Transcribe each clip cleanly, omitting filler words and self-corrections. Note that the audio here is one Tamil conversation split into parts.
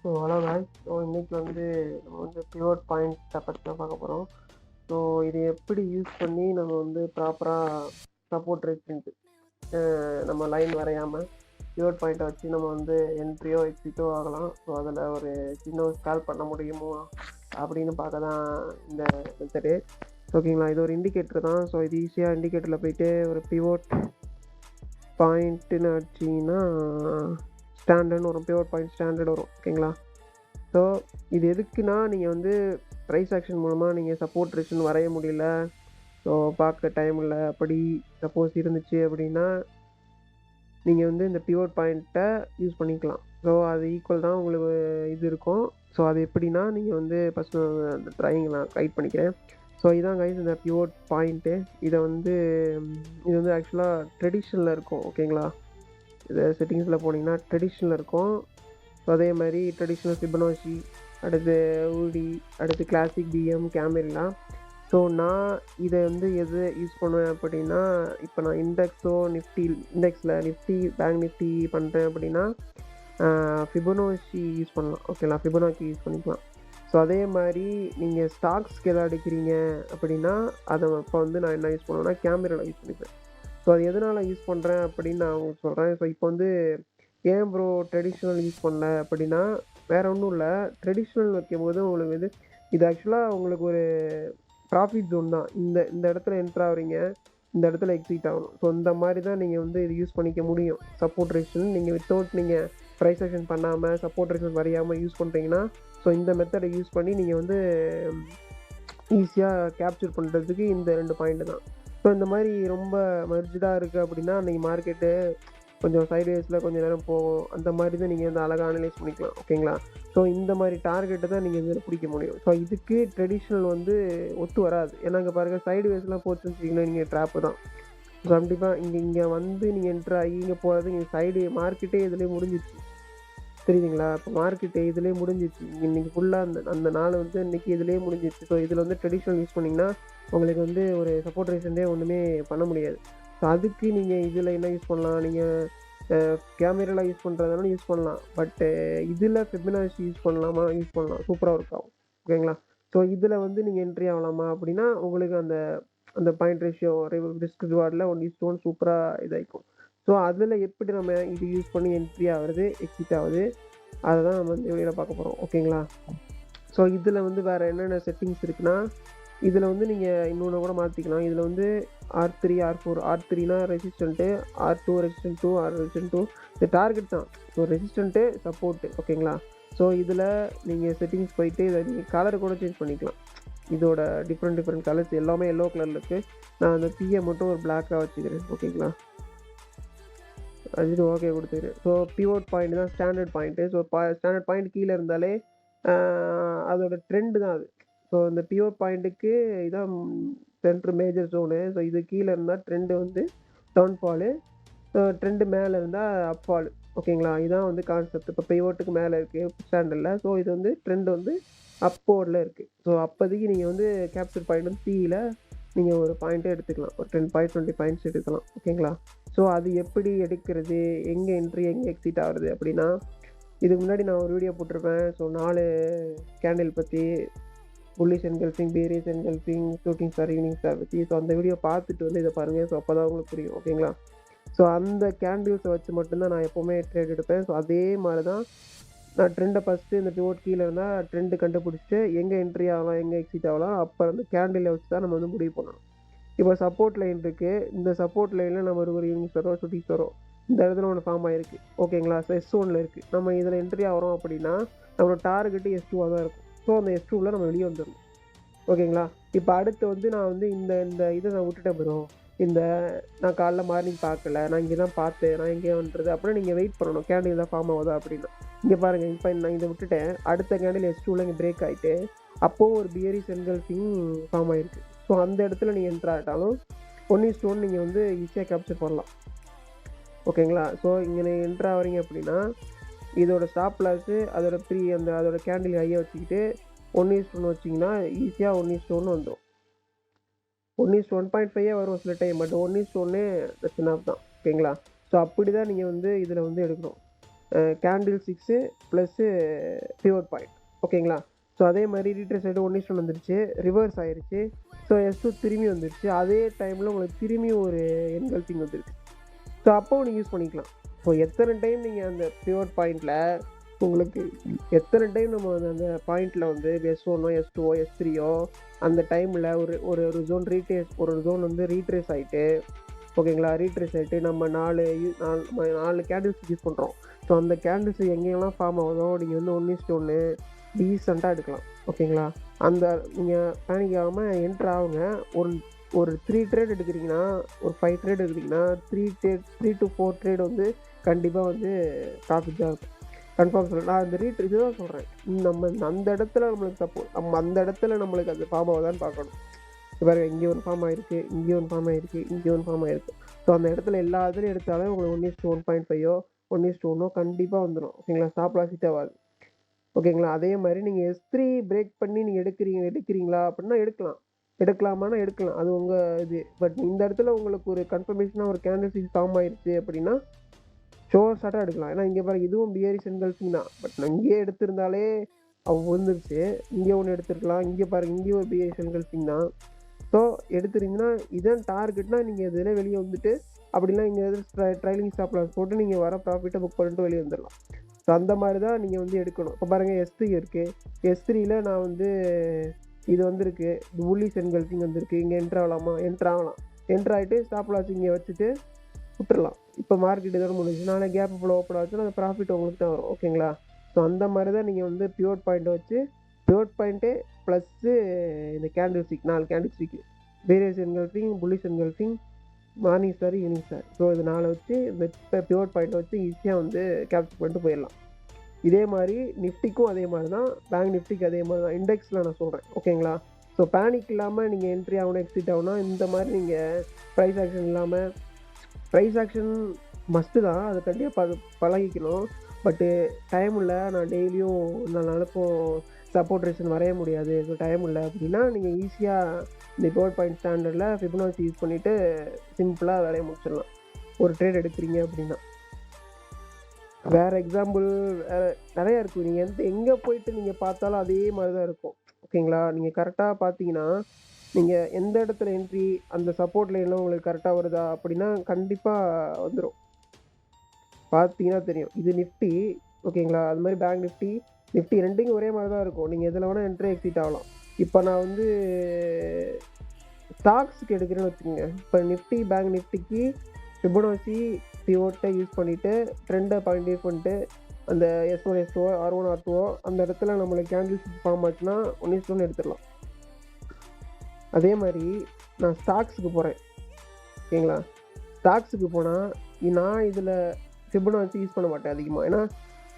Hello guys. இன்றைக்கி நம்ம பிவோட் பாயிண்ட்டை பற்றி தான் பார்க்க போகிறோம். ஸோ இது எப்படி யூஸ் பண்ணி நம்ம ப்ராப்பராக சப்போர்ட் ரேட் நம்ம லைன் வரையாமல் பிவோட் பாயிண்ட்டை வச்சு நம்ம என்ட்ரியோ எக்ஸிட்டோ ஆகலாம். ஸோ அதில் ஒரு சின்ன ஸ்கால் பண்ண முடியுமோ அப்படின்னு பார்க்க தான் இந்த மெத்தடு. ஓகேங்களா, இது ஒரு இண்டிகேட்டர் தான். ஸோ இது ஈஸியாக இண்டிகேட்டரில் போயிட்டு ஒரு பிவோட் பாயிண்ட்டுன்னு வச்சிங்கன்னா ஸ்டாண்டர்ட்னு வரும், பிவோட் பாயிண்ட் ஸ்டாண்டர்ட் வரும். ஓகேங்களா, ஸோ இது எதுக்குன்னா நீங்கள் ப்ரைஸ் ஆக்ஷன் மூலமாக நீங்கள் சப்போர்ட் ரேஷன் வரைய முடியல, ஸோ பார்க்க டைம் இல்லை, அப்படி சப்போஸ் இருந்துச்சு அப்படின்னா நீங்கள் இந்த பிவோட் பாயிண்ட்டை யூஸ் பண்ணிக்கலாம். ஸோ அது ஈக்குவல் தான் உங்களுக்கு இது இருக்கும். ஸோ அது எப்படின்னா நீங்கள் ஃபஸ்ட்டு அந்த ட்ராயிங் நான் ரைட் பண்ணிக்கிறேன். ஸோ இதான் கைஸ் இந்த பிவோட் பாயிண்ட்டு. இது ஆக்சுவலாக ட்ரெடிஷ்னலில் இருக்கும். ஓகேங்களா, இது செட்டிங்ஸில் போனீங்கன்னா ட்ரெடிஷ்னலில் இருக்கும். ஸோ அதே மாதிரி ட்ரெடிஷ்னல் ஃபிபனாச்சி, அடுத்து ஊடி, அடுத்து கிளாசிக் பிஎம் கேமரிலாம். ஸோ நான் இதை எது யூஸ் பண்ணுவேன் அப்படின்னா, இப்போ நான் இண்டெக்ஸில் நிஃப்டி பேங்க் நிஃப்டி பண்ணுறேன் அப்படின்னா ஃபிபனாச்சி யூஸ் பண்ணலாம். ஓகேங்களா, ஃபிபனாச்சி யூஸ் பண்ணிக்கலாம். ஸோ அதே மாதிரி நீங்கள் ஸ்டாக்ஸ்க்கு எதாவது எடுக்கிறீங்க அப்படின்னா அதை இப்போ நான் என்ன யூஸ் பண்ணுவேன்னா கேமராவில் யூஸ் பண்ணிப்பேன். ஸோ அது எதனால் யூஸ் பண்ணுறேன் அப்படின்னு நான் உங்களுக்கு சொல்கிறேன். ஸோ இப்போ ஏன் ப்ரோ ட்ரெடிஷ்னல் யூஸ் பண்ணல அப்படின்னா, வேறு ஒன்றும் இல்லை. ட்ரெடிஷ்னல் வைக்கும்போது உங்களுக்கு இது ஆக்சுவலாக உங்களுக்கு ஒரு ப்ராஃபிட் ஜோன் தான். இந்த இடத்துல என்ட்ரு ஆகிறீங்க, இந்த இடத்துல எக்ஸிட் ஆகணும். ஸோ இந்த மாதிரி தான் நீங்கள் இது யூஸ் பண்ணிக்க முடியும். சப்போர்ட் ரேஷன் நீங்கள் வித்தவுட் நீங்கள் ப்ரைஸ் ஆக்ஷன் பண்ணாமல் சப்போர்ட் ரேஷன் வரையாமல் யூஸ் பண்ணுறீங்கன்னா, ஸோ இந்த மெத்தடை யூஸ் பண்ணி நீங்கள் ஈஸியாக கேப்சர் பண்ணுறதுக்கு இந்த 2 பாயிண்ட்டு தான். ஸோ இந்த மாதிரி ரொம்ப மர்ஜிடாக இருக்குது அப்படின்னா அன்றைக்கி மார்க்கெட்டு கொஞ்சம் சைட்வேஸில் கொஞ்சம் நேரம் போகும். அந்த மாதிரி தான் நீங்கள் அழகாக அனலைஸ் பண்ணிக்கலாம். ஓகேங்களா, ஸோ இந்த மாதிரி டார்கெட்டை தான் நீங்கள் இதில் பிடிக்க முடியும். ஸோ இதுக்கு ட்ரெடிஷ்னல் ஒத்து வராது. ஏன்னா இங்கே பாருங்கள், சைட்வேஸ்லாம் போச்சுன்னு வச்சிங்கன்னா நீங்கள் ட்ராப்பு தான். ஸோ கண்டிப்பாக இங்கே நீங்கள் என்ட்ரு ஆகி இங்கே போகிறது, இங்கே சைடு மார்க்கெட்டே இதுலேயே முடிஞ்சிச்சு. தெரியுதுங்களா, இப்போ மார்க்கெட்டு இதுலேயே முடிஞ்சிச்சு. இன்றைக்கி ஃபுல்லாக அந்த நாள் இன்றைக்கி இதுலேயே முடிஞ்சிச்சு. ஸோ இதில் ட்ரெடிஷ்னல் யூஸ் பண்ணிங்கன்னா உங்களுக்கு ஒரு சப்போர்ட் ரேஷன்டே ஒன்றுமே பண்ண முடியாது. ஸோ அதுக்கு நீங்கள் இதில் என்ன யூஸ் பண்ணலாம், நீங்கள் கேமராவில் யூஸ் பண்ணுறதுனால யூஸ் பண்ணலாம். பட்டு இதில் ஃபிபனாச்சி யூஸ் பண்ணலாம், சூப்பராக ஒர்க் ஆகும். ஓகேங்களா, ஸோ இதில் நீங்கள் என்ட்ரி ஆகலாமா அப்படின்னா உங்களுக்கு அந்த பாயிண்ட் ரேஷியோ ரிஸ்க் ரிவார்டில் 1:1 சூப்பராக இதாகிக்கும். ஸோ அதில் எப்படி நம்ம இது யூஸ் பண்ணி என்ட்ரி ஆகுறது, எக்ஸிட் ஆகுது, அதை தான் நம்ம இந்த வீடியோவில் பார்க்க போகிறோம். ஓகேங்களா, ஸோ இதில் வேறு என்னென்ன செட்டிங்ஸ் இருக்குன்னா, இதில் நீங்கள் இன்னொன்று கூட மாற்றிக்கலாம். இதில் R3 R4, R3னா resistant, R2 resistant 2, R resistant 2, இது டார்கெட் தான். So resistant support. ஓகேங்களா, ஸோ இதில் நீங்கள் செட்டிங்ஸ் போயிட்டு இதை நீங்கள் கலர் கூட சேஞ்ச் பண்ணிக்கலாம். இதோட டிஃப்ரெண்ட் கலர்ஸ் எல்லாமே எல்லோ கலரில் இருக்குது. நான் அந்த பிஏ மட்டும் ஒரு பிளாக்காக வச்சுக்கிறேன். ஓகேங்களா, அது ஓகே கொடுத்துக்கிறேன். ஸோ பிவோட் பாயிண்ட் தான் standard point. So standard point கீழே இருந்தாலே அதோட ட்ரெண்டு தான் அது. ஸோ இந்த பிவோட் பாயிண்ட்டுக்கு இதான் சென்ட்ரு மேஜர் ஜோனு. ஸோ இது கீழே இருந்தால் ட்ரெண்டு டவுன்ஃபாலு, ட்ரெண்டு மேலே இருந்தால் அப்ஃபாலு. ஓகேங்களா, இதான் கான்செப்ட். இப்போ பிவோட்டுக்கு மேலே இருக்குது ஸ்டாண்டர்டில். ஸோ இது ட்ரெண்டு அப்போர்டில் இருக்குது. ஸோ அப்போதைக்கு நீங்கள் கேப்சர் பாயிண்ட் சியில் நீங்கள் ஒரு பாயிண்ட்டே எடுத்துக்கலாம். ஒரு 10 பாயிண்ட் 20 பாயிண்ட்ஸ் எடுக்கலாம். ஓகேங்களா, ஸோ அது எப்படி எடுக்கிறது, எங்கே என்ட்ரி எங்கே எக்ஸிட் ஆகுறது அப்படின்னா, இதுக்கு முன்னாடி நான் ஒரு வீடியோ போட்டிருப்பேன். ஸோ 4 கேண்டில் பற்றி, bullish engulfing, bearish engulfing, shooting star, evening star பற்றி. ஸோ அந்த வீடியோ பார்த்துட்டு இதை பாருங்கள். ஸோ அப்போ தான் உங்களுக்கு புரியும். ஓகேங்களா, ஸோ அந்த கேண்டில்ஸை வச்சு மட்டும்தான் நான் எப்போவுமே ட்ரேட் எடுப்பேன். ஸோ அதே மாதிரி தான் நான் ட்ரெண்டை ஃபஸ்ட்டு இந்த பிவோட் கீழே இருந்தால் ட்ரெண்டு கண்டுபிடிச்சிட்டு எங்கே என்ட்ரி ஆகலாம், எங்கே எக்ஸிட் ஆகலாம், அப்போ கேண்டிலை வச்சு தான் நம்ம முடிவு பண்ணணும். இப்போ சப்போர்ட் லைன் இருக்குது. இந்த சப்போர்ட் லைனில் நம்ம ஒரு ஈவினிங் ஸ்டாரோ ஷூட்டிங் ஸ்டாரோ இந்த இடத்துல ஒன்று ஃபார்ம் ஆகிருக்கு. ஓகேங்களா, ஸோ S1 இருக்குது. நம்ம இதில் என்ட்ரி ஆகிறோம் அப்படின்னா நம்மளோட டார்கெட்டு S2 தான் இருக்கும். ஸோ அந்த S2வில் நம்ம வெளியே வந்துடணும். ஓகேங்களா, இப்போ அடுத்து நான் இந்த இதை நான் விட்டுட்டேன் ப்ரோ, நான் காலைல மார்னிங் பார்க்கல, நான் இங்கே தான் பார்த்தேன், நான் எங்கேயே வந்துடுது அப்படின்னா நீங்கள் வெயிட் பண்ணணும். கேண்டில் தான் ஃபார்ம் ஆகுதா அப்படின்னா இங்கே பாருங்கள். இப்போ நான் இதை விட்டுட்டேன். அடுத்த கேண்டில் S2வில் இங்கே பிரேக் ஆகிட்டு அப்போது ஒரு பியரிஷ் என்கல்ஃபிங் ஃபார்ம் ஆகிருக்கு. ஸோ அந்த இடத்துல நீங்கள் என்ட்ரு ஆகிட்டாலும் 1:1 நீங்கள் ஈஸியாக கேப்சர் பண்ணலாம். ஓகேங்களா, ஸோ இங்கே நீங்கள் என்ட்ரு ஆகிறீங்க அப்படின்னா இதோட ஸ்டாப் லாஸு அதோட அதோட கேண்டில் ஹையை வச்சுக்கிட்டு 1:1 வச்சிங்கன்னா ஈஸியாக 1:1 வந்துடும். 1:1.5 வரும் சில டைம். பட் 1:1 தட்ஸ் எனாஃப் தான். ஓகேங்களா, ஸோ அப்படி தான் நீங்கள் இதில் எடுக்கணும். Candle 6 plus pivot point. ஓகேங்களா? ஸோ அதே மாதிரி ரீட்ரேஸ் ஆகிட்டு 1:1 வந்துருச்சு, ரிவர்ஸ் ஆயிடுச்சு. ஸோ S2 திரும்பி வந்துருச்சு. அதே டைமில் உங்களுக்கு திரும்பி ஒரு என்கல்ஃபிங் வந்துருச்சு. ஸோ அப்போவும் நீங்கள் யூஸ் பண்ணிக்கலாம். ஸோ எத்தனை டைம் நீங்கள் அந்த பிவோட் பாயிண்டில் உங்களுக்கு எத்தனை டைம் நம்ம அந்த பாயிண்டில் வந்து S1ஓ S2ஓ S3ஓ அந்த டைமில் ஒரு ஜோன் ரீட்ரேஸ் ஆகிட்டு, ஓகேங்களா, ரீட்ரேஸ் ஆகிட்டு நம்ம 4 கேண்டில்ஸ் யூஸ் பண்ணுறோம். ஸோ அந்த கேண்டில்ஸ் எங்கெல்லாம் ஃபார்ம் ஆகுதோ நீங்கள் வந்து 1:1 டீசெண்டாக எடுக்கலாம். ஓகேங்களா? அந்த நீங்கள் பேனிக் ஆகாமல் என்ட்ரு ஆகுங்க. ஒரு 3 ட்ரேட் எடுக்கிறீங்கன்னா, ஒரு 5 ட்ரேட் எடுக்கிறீங்கன்னா 3 to 4 ட்ரேட் வந்து கண்டிப்பாக வந்து ப்ராஃபிட் தான் இருக்கும். கன்ஃபார்ம் சொல்கிறேன். நான் இந்த இதுதான் சொல்கிறேன். நம்ம அந்த இடத்துல அந்த இடத்துல நம்மளுக்கு அது ஃபார்ம் ஆகுதான்னு பார்க்கணும். இப்போ இங்கே ஒரு ஃபார்ம் ஆகிருக்கு, இங்கே ஒரு ஃபார்ம் ஆகிருக்கு, இங்கே ஒரு ஃபார்ம் ஆகிருக்கு. ஸோ அந்த இடத்துல எல்லா இதுலையும் எடுத்தாலும் உங்களுக்கு 1:1.5ஓ 1:1 கண்டிப்பாக வந்துடும். ஓகேங்களா? ஸ்டாப் லாஸ் ஹிட் ஆகாது. ஓகேங்களா? அதே மாதிரி நீங்கள் S3 பிரேக் பண்ணி நீங்கள் எடுக்கிறீங்களா அப்படின்னா எடுக்கலாமான்னா எடுக்கலாம். அது உங்கள் இது. பட் இந்த இடத்துல உங்களுக்கு ஒரு கன்ஃபர்மேஷனாக ஒரு கேண்டில் ஃபார்ம் ஆயிடுச்சு அப்படின்னா ஷார்ட்டாக எடுக்கலாம். ஏன்னா இங்கே பாருங்க, இதுவும் பியரிஷ் என்கல்ஃபிங் தான். பட் நான் இங்கேயே எடுத்திருந்தாலே விழுந்துருச்சு. இங்கே ஒன்று எடுத்துருக்கலாம். இங்கே பாருங்கள், இங்கேயும் ஒரு பியரிஷ் என்கல்ஃபிங் தான். ஸோ எடுத்துருங்கன்னா இதான் டார்கெட்னா நீங்கள் இதில் வெளியே வந்துட்டு அப்படிலாம் இங்கே ட்ரைலிங் ஸ்டாப் லாஸ் போட்டு நீங்கள் வர ப்ராஃபிட்டை புக் பண்ணிட்டு வெளியே வந்துடலாம். ஸோ அந்த மாதிரி தான் நீங்கள் வந்து எடுக்கணும். இப்போ பாருங்கள், S3 இருக்குது. S3யில் நான் வந்து இது வந்துருக்கு, புல்லிஷ் என்கல்ஃபிங் வந்துருக்கு. இங்கே என்ட்ரு ஆகலாம். என்ட்ரு ஆகிட்டு ஸ்டாப் லாஸ் இங்கே வச்சுட்டு விட்டுறலாம். இப்போ மார்க்கெட் இதோட முடிஞ்சு நாளை கேப் இவ்வளோ ஓப்பன் ஆச்சுன்னா அந்த ப்ராஃபிட் உங்களுக்கு தான் வரும். ஓகேங்களா? ஸோ அந்த மாதிரி தான் நீங்கள் வந்து பிவோட் பாயிண்ட்டை வச்சு பிவோட் பாயிண்ட்டு ப்ளஸ்ஸு இந்த candle stick 4 candle stick various engulfing, bullish engulfing, morning star, evening star. So இது 4 வச்சு இந்த பிவோட் பாயிண்ட்டை வச்சு ஈஸியாக வந்து கேப்சர் பண்ணிட்டு போயிடலாம். இதே மாதிரி நிஃப்டிக்கும் அதே மாதிரி தான், பேங்க் நிஃப்டிக்கு அதே மாதிரி தான். இண்டெக்ஸில் நான் சொல்கிறேன். ஓகேங்களா? ஸோ பேனிக் இல்லாமல் நீங்கள் என்ட்ரி ஆகணும், எக்ஸிட் ஆகணும். இந்த மாதிரி நீங்கள் ப்ரைஸ் ஆக்ஷன் இல்லாமல், ப்ரைஸ் ஆக்ஷன் மஸ்ட்டு தான், அதை கண்டிப்பாக பழகிக்கணும். பட்டு டைம் இல்லை, நான் டெய்லியும் நான் நினைப்போம் சப்போர்ட் ரேஷன் வரைய முடியாது, ஸோ டைம் இல்லை அப்படின்னா நீங்கள் ஈஸியாக இந்த பிவோட் பாயிண்ட் ஸ்டாண்டர்டில் ஃபிபனாச்சி யூஸ் பண்ணிவிட்டு சிம்பிளாக வேலையை முடிச்சிடலாம். ஒரு ட்ரேட் எடுக்கிறீங்க அப்படின்னா. வேறு எக்ஸாம்பிள் நிறையா இருக்கும். நீங்கள் எங்கே போயிட்டு நீங்கள் பார்த்தாலும் அதே மாதிரி தான் இருக்கும். ஓகேங்களா? நீங்கள் கரெக்டாக பார்த்தீங்கன்னா நீங்கள் எந்த இடத்துல என்ட்ரி, அந்த சப்போர்ட் லைன்லாம் உங்களுக்கு கரெக்டாக வருதா அப்படின்னா கண்டிப்பாக வந்துடும். பார்த்தீங்கன்னா தெரியும். இது நிஃப்டி. ஓகேங்களா? அது மாதிரி பேங்க் நிஃப்டி ரெண்டுக்கும் ஒரே மாதிரி தான் இருக்கும். நீங்கள் எதில் வேணால் என்ட்ரி எக்ஸிட் ஆகலாம். இப்போ நான் வந்து ஸ்டாக்ஸுக்கு எடுக்கிறேன்னு வச்சுக்கோங்க. இப்போ நிஃப்டி பேங்க் நிஃப்டிக்கு ஃபிபனாச்சி பிவோட்டை யூஸ் பண்ணிவிட்டு ட்ரெண்டை பாயிண்ட் யூஸ் பண்ணிட்டு அந்த S1 S2 R1 R2 அந்த இடத்துல நம்மளுக்கு கேண்டில்ஸ் ஃபார்ம் ஆச்சுன்னா 1:1 எடுத்துடலாம். அதே மாதிரி நான் ஸ்டாக்ஸுக்கு போகிறேன். ஓகேங்களா? ஸ்டாக்ஸுக்கு போனால் நான் இதில் ஃபிபனாச்சி யூஸ் பண்ண மாட்டேன் அதிகமாக. ஏன்னா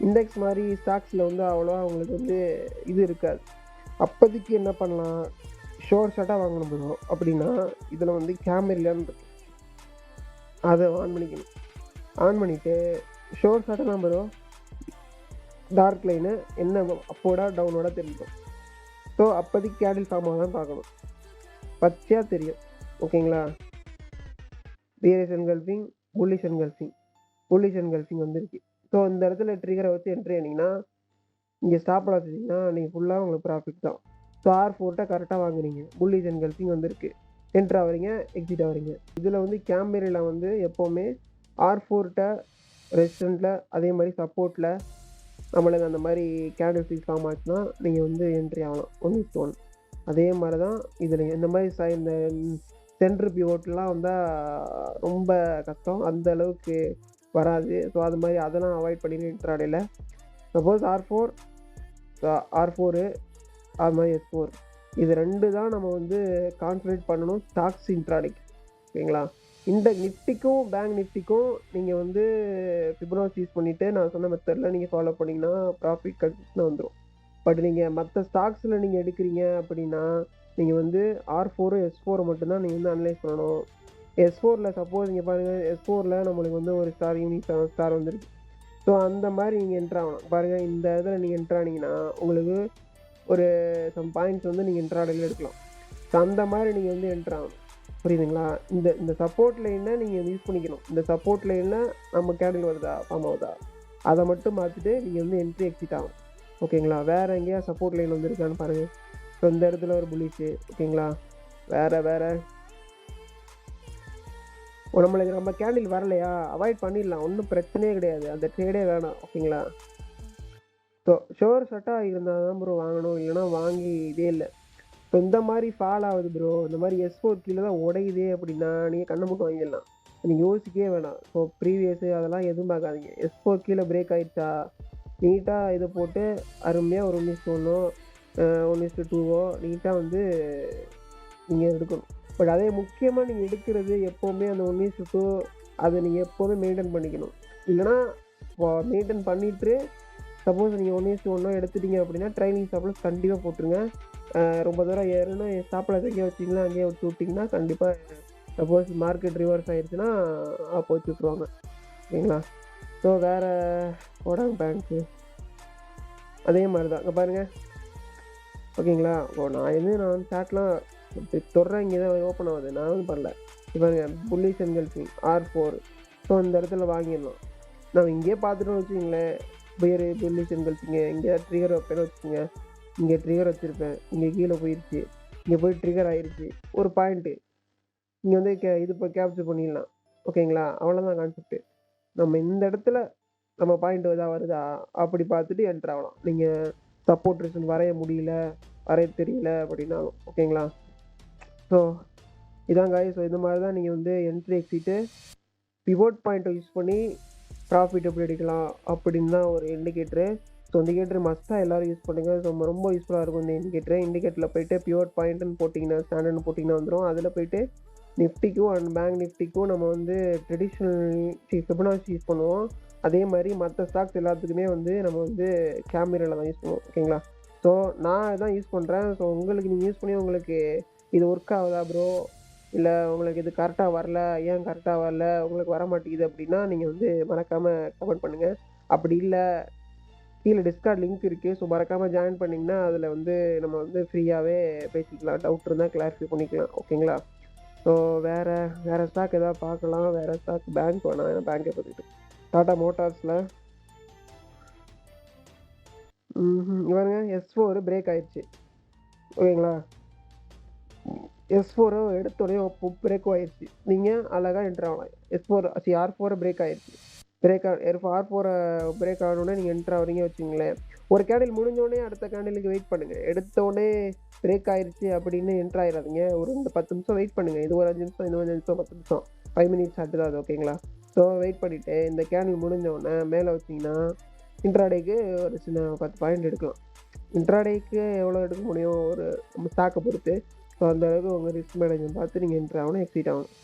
இண்டெக்ஸ் மாதிரி ஸ்டாக்ஸில் வந்து அவ்வளோவா அவங்களுக்கு வந்து இது இருக்காது. அப்போதைக்கு என்ன பண்ணலாம், ஷார்ட்டாக வாங்கணும் போதும் அப்படின்னா இதில் வந்து கேமரிலான்னு இருக்கு, அதை ஆன் பண்ணிக்கணும். ஆன் பண்ணிவிட்டு ஷார்ட்டாக தான் வரும். டார்க் லைனு என்ன அப்போடா டவுனோட தெரியும். ஸோ அப்போதைக்கு கேண்டில் ஃபார்ம் ஆக தான் பார்க்கணும். பச்சையாக தெரியும். ஓகேங்களா? பியரிஷ் என்கல்ஃபிங், புல்லிஷ் என்கல்ஃபிங் வந்துருக்கு. ஸோ இந்த இடத்துல ட்ரிகரை வச்சு என்ட்ரி ஆனீங்கன்னா இங்கே ஸ்டாப் லாஸ் வச்சிங்கன்னா நீங்கள் ஃபுல்லாக உங்களுக்கு ப்ராஃபிட் தான். ஸோ R4 கரெக்டாக வாங்குறீங்க, புல்லிஷ் என்கல்ஃபிங் வந்துருக்கு, என்ட்ரு ஆகிறீங்க, எக்ஸிட் ஆகிறீங்க. இதில் வந்து கேம்பரியில் வந்து எப்போவுமே R4 ரெசிஸ்டண்ட்டில் அதே மாதிரி சப்போர்ட்டில் நம்மளுக்கு அந்த மாதிரி கேண்டில் ஸ்டிக் ஃபார்ம் ஆச்சுன்னா நீங்கள் வந்து என்ட்ரி ஆகலாம் 1:1. அதே மாதிரி தான் இதில் இந்த மாதிரி இந்த சென்ட்ரு பிவோட்லாம் வந்தால் ரொம்ப கஷ்டம், அந்த அளவுக்கு வராது. ஸோ அது மாதிரி அதெல்லாம் அவாய்ட் பண்ணி இன்ட்ராடேயில் சப்போஸ் R4 அது மாதிரி S4 இது 2 தான் நம்ம வந்து கான்சன்ட்ரேட் பண்ணணும் ஸ்டாக்ஸ் இன்ட்ராடேக்கு. ஓகேங்களா? இந்த நிஃப்டிக்கும் பேங்க் நிஃப்டிக்கும் நீங்கள் வந்து ஃபிபனாச்சி யூஸ் பண்ணிவிட்டு நான் சொன்ன மெத்தடில் நீங்கள் ஃபாலோ பண்ணிங்கன்னா ப்ராஃபிட் கன்சிஸ்டன்ட் வந்துடும். பட் நீங்கள் மற்ற ஸ்டாக்ஸில் நீங்கள் எடுக்கிறீங்க அப்படின்னா நீங்கள் வந்து R4 S4 மட்டும்தான் நீங்கள் வந்து அனலைஸ் பண்ணணும். S4ல் சப்போஸ் நீங்கள் பாருங்கள், S4ல் நம்மளுக்கு வந்து ஒரு ஸ்டார், யூனிக் 7 ஸ்டார் வந்துருக்கு. ஸோ அந்த மாதிரி நீங்கள் என்ட்ரு ஆகணும். பாருங்கள், இந்த இதில் நீங்கள் என்ட்ரு ஆனீங்கன்னா உங்களுக்கு ஒரு சம் பாயிண்ட்ஸ் வந்து நீங்கள் இன்ட்ராடேயில் எடுக்கலாம். ஸோ அந்த மாதிரி நீங்கள் வந்து என்ட்ரு ஆகணும். புரியுதுங்களா? இந்த சப்போர்ட் லைனை நீங்கள் யூஸ் பண்ணிக்கணும். இந்த சப்போர்ட் லைனில் நம்ம கேண்டில் வருதா, ஃபார்ம் ஆகுதா, அதை மட்டும் பார்த்துட்டு நீங்கள் வந்து என்ட்ரி எக்ஸிட் ஆகும். ஓகேங்களா? வேறு எங்கேயா சப்போர்ட் லைன் வந்துருக்கான்னு பாருங்கள். ஸோ இந்த இடத்துல ஒரு புல்லிஷு. ஓகேங்களா? வேறு நம்மளுக்கு நம்ம கேண்டில் வரலையா, அவாய்ட் பண்ணிடலாம், ஒன்றும் பிரச்சனையே கிடையாது, அந்த ட்ரேடே வேணாம். ஓகேங்களா? ஸோ ஷோர் ஷட்டாக இருந்தால் தான் ப்ரோ வாங்கணும், இல்லைனா வாங்கி இதே இல்லை. இப்போ இந்த மாதிரி ஃபால் ஆகுது ப்ரோ, இந்த மாதிரி S4 கீழே தான் உடையுதே அப்படின்னா நீங்கள் கண்ணை மட்டும் வாங்கிடலாம், நீங்கள் யோசிக்கவே வேணாம். ஸோ ப்ரீவியஸு அதெல்லாம் எதுவும் பார்க்காதீங்க. S4 கீழே பிரேக் ஆகிடுச்சா நீட்டாக இதை போட்டு அருமையாக ஒரு 1:1 1:2 நீட்டாக வந்து நீங்கள் எடுக்கணும். பட் அதே முக்கியமாக நீங்கள் எடுக்கிறது எப்போவுமே அந்த 1:2 அதை நீங்கள் எப்போவுமே மெயின்டைன் பண்ணிக்கணும். இல்லைனா மெயின்டைன் பண்ணிவிட்டு சப்போஸ் நீங்கள் 1:1 எடுத்துட்டீங்க அப்படின்னா ட்ரைனிங் ஸ்டாப்பில் கண்டிப்பாக போட்டுருங்க. ரொம்ப தூரம் ஏறுன்னு ஸ்டாப்பில் எங்கேயே வச்சிங்கன்னா அங்கேயே வச்சு விட்டிங்கன்னா கண்டிப்பாக சப்போஸ் மார்க்கெட் ரிவர்ஸ் ஆகிடுச்சுன்னா அப்போ வச்சு விட்ருவாங்க. ஓகேங்களா? ஸோ வேறு கோடாங் பேங்க்கு அதே மாதிரி தான். இங்கே பாருங்கள். ஓகேங்களா? நான் வந்து சாட்லாம் தொடர்றேன், இங்கே தான் ஓப்பன் ஆகுது, நான் வந்து பண்ணல. பாருங்க, புல்லிஷ் என்கல்ஃபிங் R4. ஸோ இந்த இடத்துல வாங்கிடலாம். நம்ம இங்கேயே பார்த்துட்டோம்னு வச்சுக்கிங்களேன், பேர் புல்லிஷ் என்கல்ஃபிங்க. இங்கே ட்ரிகர் வைப்பேன்னு வச்சுக்கோங்க, இங்கே ட்ரிகர் வச்சுருப்பேன், இங்கே கீழே போயிடுச்சு, இங்கே போய் ட்ரிகர் ஆயிடுச்சு, ஒரு பாயிண்ட்டு இங்கே வந்து இது இப்போ கேப்சர் பண்ணிடலாம். ஓகேங்களா? அவ்வளோதான் கான்செப்ட்டு. நம்ம இந்த இடத்துல நம்ம பாயிண்ட் வருதா அப்படி பார்த்துட்டு என்ட்ரு ஆகலாம். நீங்கள் சப்போர்ட் ரீசன் வரைய முடியல, வரைய தெரியல அப்படின்னாலும். ஓகேங்களா? ஸோ இதான் காய்ஸ். ஸோ இந்த மாதிரி தான் நீங்கள் வந்து என்ட்ரி எக்ஸிட்டு பிவோட் பாயிண்ட்டை யூஸ் பண்ணி ப்ராஃபிட் எப்படி எடுக்கலாம் அப்படின்னு தான் ஒரு இண்டிகேட்ரு. ஸோ இண்டிகேட்டர் மஸ்ட்டாக எல்லோரும் யூஸ் பண்ணுங்கள். ஸோ ரொம்ப யூஸ்ஃபுல்லாக இருக்கும் இந்த இண்டிகேட்டரில் போய்ட்டு பிவோட் பாயிண்ட்டுன்னு போட்டிங்கன்னா, ஸ்டாண்டர்ட்னு போட்டிங்கன்னா வந்துடும். அதில் போய்ட்டு நிஃப்டிக்கும் அண்ட் பேங்க் நிஃப்டிக்கும் நம்ம வந்து ட்ரெடிஷ்னல் ஃபிபனாச்சி யூஸ் பண்ணுவோம். அதே மாதிரி மற்ற ஸ்டாக்ஸ் எல்லாத்துக்குமே வந்து நம்ம வந்து கேமராவில் தான் யூஸ் பண்ணுவோம். ஓகேங்களா? ஸோ நான் இதான் யூஸ் பண்ணுறேன். ஸோ உங்களுக்கு நீங்கள் யூஸ் பண்ணி உங்களுக்கு இது ஒர்க் ஆகுதா ப்ரோ, இல்லை உங்களுக்கு இது கரெக்டாக வரல, ஏன் கரெக்டாக வரல, உங்களுக்கு வர மாட்டேங்குது அப்படின்னா நீங்கள் வந்து மறக்காமல் கமெண்ட் பண்ணுங்கள். அப்படி இல்லை கீழே டிஸ்கார்ட் லிங்க் இருக்குது, ஸோ மறக்காமல் ஜாயின் பண்ணிங்கன்னா அதில் வந்து நம்ம வந்து ஃப்ரீயாகவே பேசிக்கலாம், டவுட் இருந்தால் கிளாரிஃபை பண்ணிக்கலாம். ஓகேங்களா? ஸோ வேறு ஸ்டாக் எதாவது பார்க்கலாம். வேறு ஸ்டாக் பேங்க் வேணாம், பேங்கை பார்த்துக்கிட்டு டாடா மோட்டார்ஸில் இவங்க S4 பிரேக் ஆயிடுச்சு. ஓகேங்களா? S4 எடுத்தோடனே பிரேக் ஆயிடுச்சு, நீங்கள் அழகாக என்ட்ரு ஆகலாம். R4 பிரேக் ஆயிடுச்சு. R4 பிரேக் ஆகணுன்னே நீங்கள் என்ட்ரு ஆகிறீங்க வச்சுங்களேன். ஒரு கேண்டில் முடிஞ்சோடனே அடுத்த கேண்டிலுக்கு வெயிட் பண்ணுங்கள். எடுத்தோடனே பிரேக் ஆயிடுச்சு அப்படின்னு என்ட்ரு ஆகிடாதீங்க. ஒரு 10 நிமிஷம் வெயிட் பண்ணுங்கள். இது ஒரு 5 நிமிஷம், இது 5 நிமிஷம், 10 நிமிஷம், 5 மினிட்ஸ் ஆட்டு தான் அது. ஓகேங்களா? ஸோ வெயிட் பண்ணிவிட்டு இந்த கேண்டில் முடிஞ்சோடனே மேலே வச்சிங்கன்னா இன்ட்ராடேக்கு ஒரு சின்ன 10 பாயிண்ட் எடுக்கலாம். இன்ட்ராடேக்கு எவ்வளோ எடுக்க முடியும் ஒரு நம்ம ஸ்டாக்கை பொறுத்து. ஸோ அந்த அளவுக்கு உங்கள் ரிஸ்க் மேனேஜ்மெண்ட் பார்த்து நீங்கள் என்ட்ரு ஆகணும், எக்ஸிட் ஆகணும்.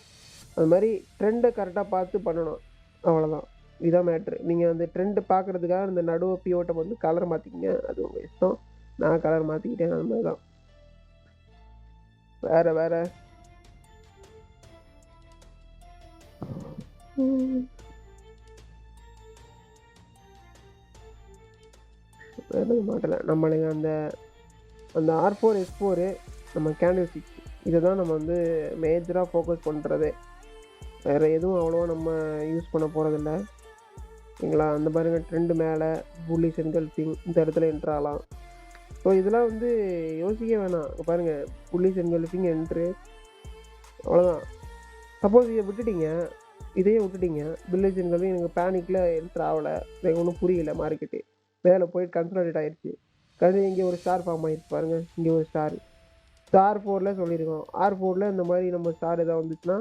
அது மாதிரி ட்ரெண்டை கரெக்டாக பார்த்து பண்ணணும். அவ்வளோதான், இதான் மேட்ரு. நீங்கள் அந்த ட்ரெண்டு பார்க்குறதுக்காக இந்த நடுவை பிஓட்டை வந்து கலர் மாற்றிக்கிங்க, அது உங்கள் இஷ்டம். நான் கலர் மாற்றிக்கிட்டேன், அந்த மாதிரி தான். வேறு வேறு மாட்டலை. நம்மளுக்கு அந்த R4 S4 நம்ம கேண்டில் ஸ்டிக்ஸ் இதை தான் நம்ம வந்து மேஜராக ஃபோக்கஸ் பண்ணுறது. வேறு எதுவும் அவ்வளோவா நம்ம யூஸ் பண்ண போகிறதில்ல. ஓகேங்களா? அந்த பாருங்க, ட்ரெண்டு மேலே புல்லிஷ் என்கல்ஃபிங் இந்த இடத்துல என்ட்ரு ஆகலாம். ஸோ இதெல்லாம் வந்து யோசிக்க வேணாம். பாருங்கள், புல்லிஷ் என்கல்ஃபிங் என்ட்ரு, அவ்வளோதான். சப்போஸ் இதை விட்டுட்டீங்க, இதையே விட்டுட்டீங்க, புல்லிஷ் என்கல்ஃபிங் எனக்கு பேனிக்கில் என்ட்ரு ஆகலை, எனக்கு ஒன்றும் புரியல, மார்க்கெட்டு மேலே போயிட்டு கன்சல்டேட் ஆகிடுச்சு. கடைசி இங்கே ஒரு ஸ்டார் ஃபார்ம் ஆகிடுச்சு பாருங்கள், இங்கே ஒரு ஸ்டார் R4 சொல்லியிருக்கோம். R4 இந்த மாதிரி நம்ம ஸ்டார் எதாவது வந்துச்சுன்னா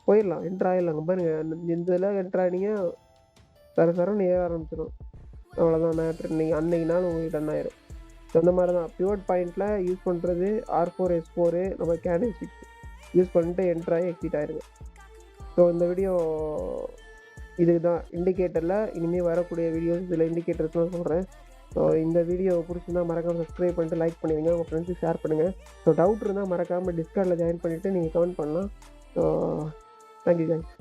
போயிடலாம், என்ட்ரு ஆகிடலாங்க. பாருங்கள், இந்த இதில் என்ட்ரு ஆகினீங்க சரன்னு ஏற ஆரம்பிச்சிடும். அவ்வளோதான் மேட்ரு. நீங்கள் அன்னைக்கு நாள் உங்களுக்கு டன் ஆயிரும். ஸோ அந்த மாதிரி தான் பிவோட் பாயிண்டில் யூஸ் பண்ணுறது R4 S4 நம்ம கேண்டில் ஸ்டிக்ஸ் யூஸ் பண்ணிட்டு என்ட்ரு ஆகி எக்ஸிட் ஆகிருங்க. ஸோ இந்த வீடியோ இதுக்கு தான் இண்டிகேட்டரில் இனிமேல் வரக்கூடிய வீடியோஸ் இதில் இண்டிகேட்டர்ஸ்லாம் சொல்கிறேன். ஸோ இந்த வீடியோ பிடிச்சிருந்தால் மறக்காமல் சப்ஸ்கிரைப் பண்ணிட்டு லைக் பண்ணுவீங்க, உங்கள் ஃப்ரெண்ட்ஸுக்கு ஷேர் பண்ணுங்கள். ஸோ டவுட் இருந்தால் மறக்காமல் டிஸ்கார்டில் ஜாயின் பண்ணிவிட்டு நீங்கள் கமெண்ட் பண்ணலாம். So thank you guys.